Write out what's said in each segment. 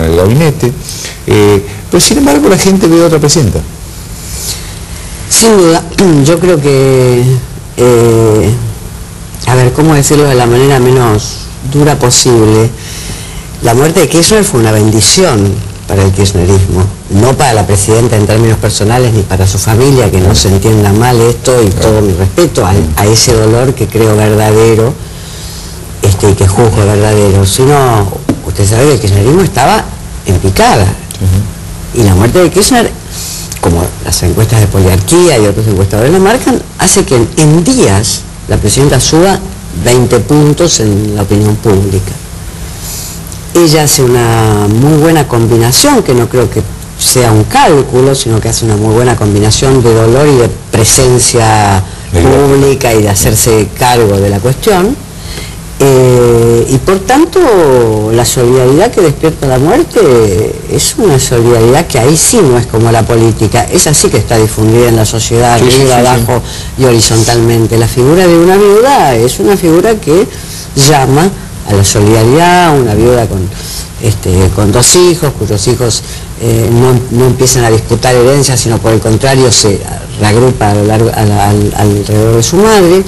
en el gabinete, pero sin embargo la gente ve a otra presidenta. Sin duda, yo creo que, a ver, ¿cómo decirlo de la manera menos dura posible? La muerte de Kirchner fue una bendición para el kirchnerismo, no para la presidenta en términos personales ni para su familia, que no se entienda mal esto, y todo mi respeto a ese dolor que creo verdadero, y que juzgo verdadero, sino, usted sabe que el kirchnerismo estaba en picada, y la muerte de Kirchner, como las encuestas de Poliarquía y otros encuestadores lo marcan, hace que en días la presidenta suba 20 puntos en la opinión pública. Ella hace una muy buena combinación, que no creo que sea un cálculo, sino que hace una muy buena combinación de dolor y de presencia pública y de hacerse cargo de la cuestión. Y por tanto, la solidaridad que despierta la muerte es una solidaridad que ahí sí no es como la política, esa sí que está difundida en la sociedad, arriba, abajo y horizontalmente. La figura de una viuda es una figura que llama a la solidaridad, una viuda con 2 hijos, cuyos hijos no empiezan a disputar herencias, sino por el contrario se reagrupa alrededor de su madre.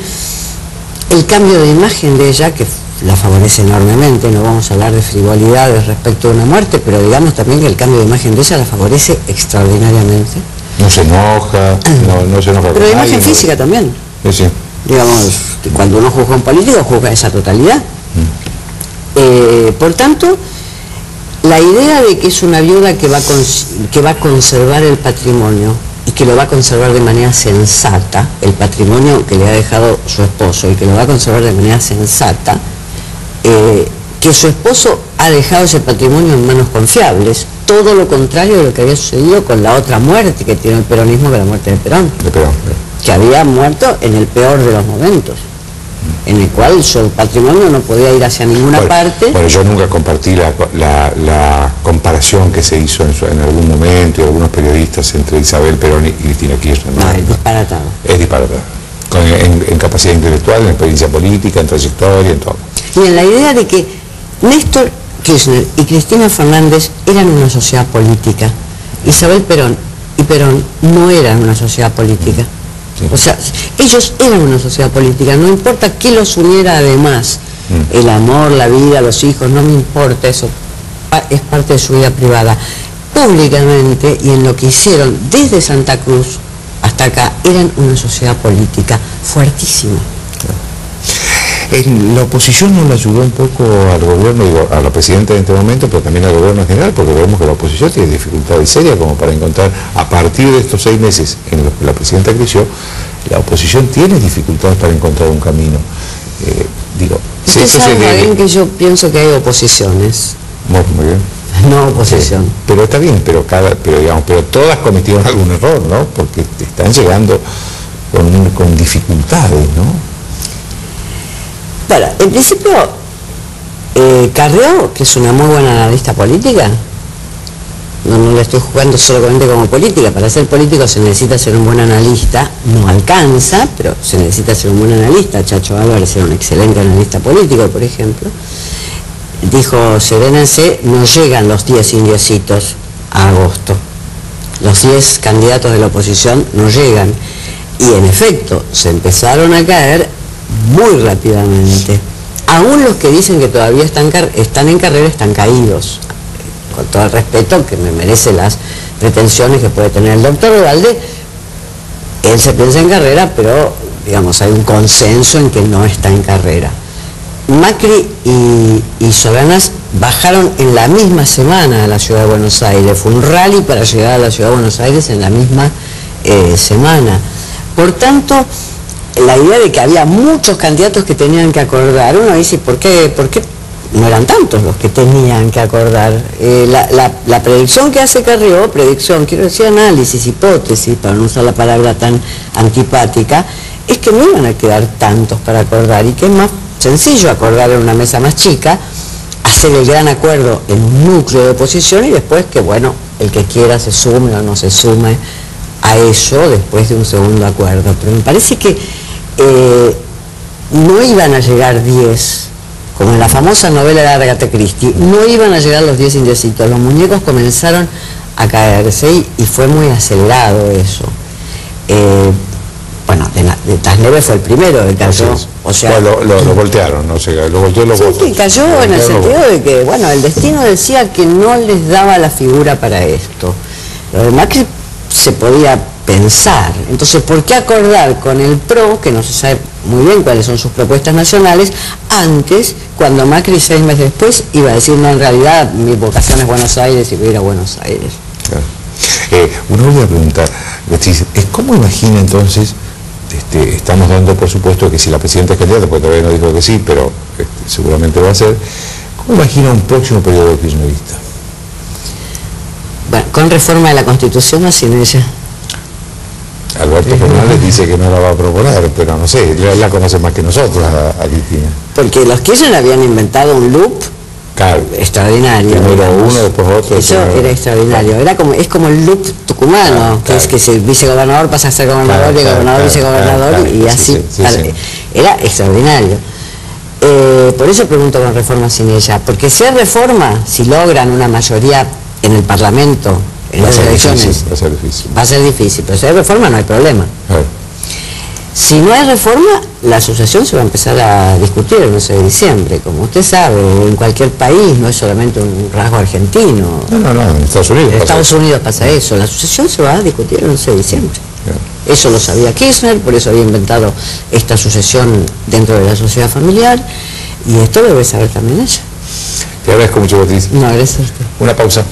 El cambio de imagen de ella, que la favorece enormemente, no vamos a hablar de frivolidades respecto a una muerte, pero digamos también que el cambio de imagen de ella la favorece extraordinariamente. No se enoja, no se enoja. Pero de imagen física también. Sí. Digamos, cuando uno juzga a un político, juzga esa totalidad. Por tanto, la idea de que es una viuda que va a conservar el patrimonio, y que lo va a conservar de manera sensata, el patrimonio que le ha dejado su esposo, y que lo va a conservar de manera sensata, que su esposo ha dejado ese patrimonio en manos confiables, todo lo contrario de lo que había sucedido con la otra muerte que tiene el peronismo, que la muerte de Perón, que había muerto en el peor de los momentos, en el cual su patrimonio no podía ir hacia ninguna parte. Bueno, yo nunca compartí la comparación que se hizo en algún momento, y algunos periodistas, entre Isabel Perón y Cristina Kirchner. No, es disparatado. Es disparatado. En capacidad intelectual, en experiencia política, en trayectoria, en todo. Y en la idea de que Néstor Kirchner y Cristina Fernández eran una sociedad política. Isabel Perón y Perón no eran una sociedad política. Sí. O sea, ellos eran una sociedad política, no importa qué los uniera además, el amor, la vida, los hijos, no me importa, eso es parte de su vida privada. Públicamente, y en lo que hicieron desde Santa Cruz hasta acá, eran una sociedad política fuertísima. La oposición no le ayudó un poco al gobierno, digo, a la presidenta en este momento, pero también al gobierno en general, porque vemos que la oposición tiene dificultades serias como para encontrar, a partir de estos 6 meses en los que la presidenta creció, la oposición tiene dificultades para encontrar un camino. Usted sabe bien que yo pienso que hay oposiciones. Muy bien. No oposición. Sí, pero está bien, pero todas cometieron algún error, ¿no? Porque están llegando con dificultades, ¿no? Bueno, en principio, Carrió, que es una muy buena analista política, no le estoy jugando solamente como política, para ser político se necesita ser un buen analista, no alcanza, pero se necesita ser un buen analista. Chacho Álvarez era un excelente analista político, por ejemplo. Dijo, serénense, no llegan los 10 indiecitos a agosto. Los 10 candidatos de la oposición no llegan. Y en efecto, se empezaron a caer muy rápidamente. Aún los que dicen que todavía están en carrera están caídos. Con todo el respeto que me merece las pretensiones que puede tener el doctor Ugalde, él se piensa en carrera, pero digamos hay un consenso en que no está en carrera. Macri y Solanas bajaron en la misma semana a la ciudad de Buenos Aires. Fue un rally para llegar a la ciudad de Buenos Aires en la misma semana. Por tanto, la idea de que había muchos candidatos que tenían que acordar, uno dice, ¿por qué no eran tantos los que tenían que acordar? La predicción que hace Carrió, quiero decir análisis, hipótesis, para no usar la palabra tan antipática, es que no iban a quedar tantos para acordar, y que es más sencillo acordar en una mesa más chica, hacer el gran acuerdo en un núcleo de oposición, y después que, bueno, el que quiera se sume o no se sume a eso después de un segundo acuerdo. Pero me parece que no iban a llegar 10 como en la famosa novela de Agatha Christie, no iban a llegar los 10 indiecitos, los muñecos comenzaron a caerse y fue muy acelerado eso. Bueno, de Tasneve fue el primero que cayó. O sea, lo voltearon, o sea, lo volteó los votos. Sí, cayó en el sentido de que, bueno, el destino decía que no les daba la figura para esto. Lo de Macri se podía pensar. Entonces, ¿por qué acordar con el PRO, que no se sabe muy bien cuáles son sus propuestas nacionales, antes, cuando Macri 6 meses después iba a decir, no, en realidad mi vocación es Buenos Aires y voy a ir a Buenos Aires? Claro. Uno voy a preguntar, ¿cómo imagina entonces, estamos dando por supuesto que si la presidenta es candidata, porque todavía no dijo que sí, pero seguramente va a ser, ¿cómo imagina un próximo periodo kirchnerista? Bueno, ¿con reforma de la Constitución o sin ella? Alberto Fernández dice que no la va a proponer, pero no sé, la conoce más que nosotros a Cristina. Porque los Kirchner habían inventado un loop extraordinario. Primero uno, después otro. Eso era extraordinario. Es como el loop tucumano, que es que si el vicegobernador pasa a ser gobernador, y el gobernador vicegobernador, y así. Era extraordinario. Por eso pregunto con reforma sin ella, porque si hay reforma, si logran una mayoría en el Parlamento, en las elecciones, va a ser difícil, pero si hay reforma no hay problema. Si no hay reforma, la sucesión se va a empezar a discutir el 11 de diciembre. Como usted sabe, en cualquier país, no es solamente un rasgo argentino. No, en Estados Unidos. En Estados Unidos pasa eso. La sucesión se va a discutir el 11 de diciembre. Eso lo sabía Kirchner, por eso había inventado esta sucesión dentro de la sociedad familiar, y esto lo debe saber también ella. Te agradezco mucho, Beatriz. No, gracias a usted. Una pausa.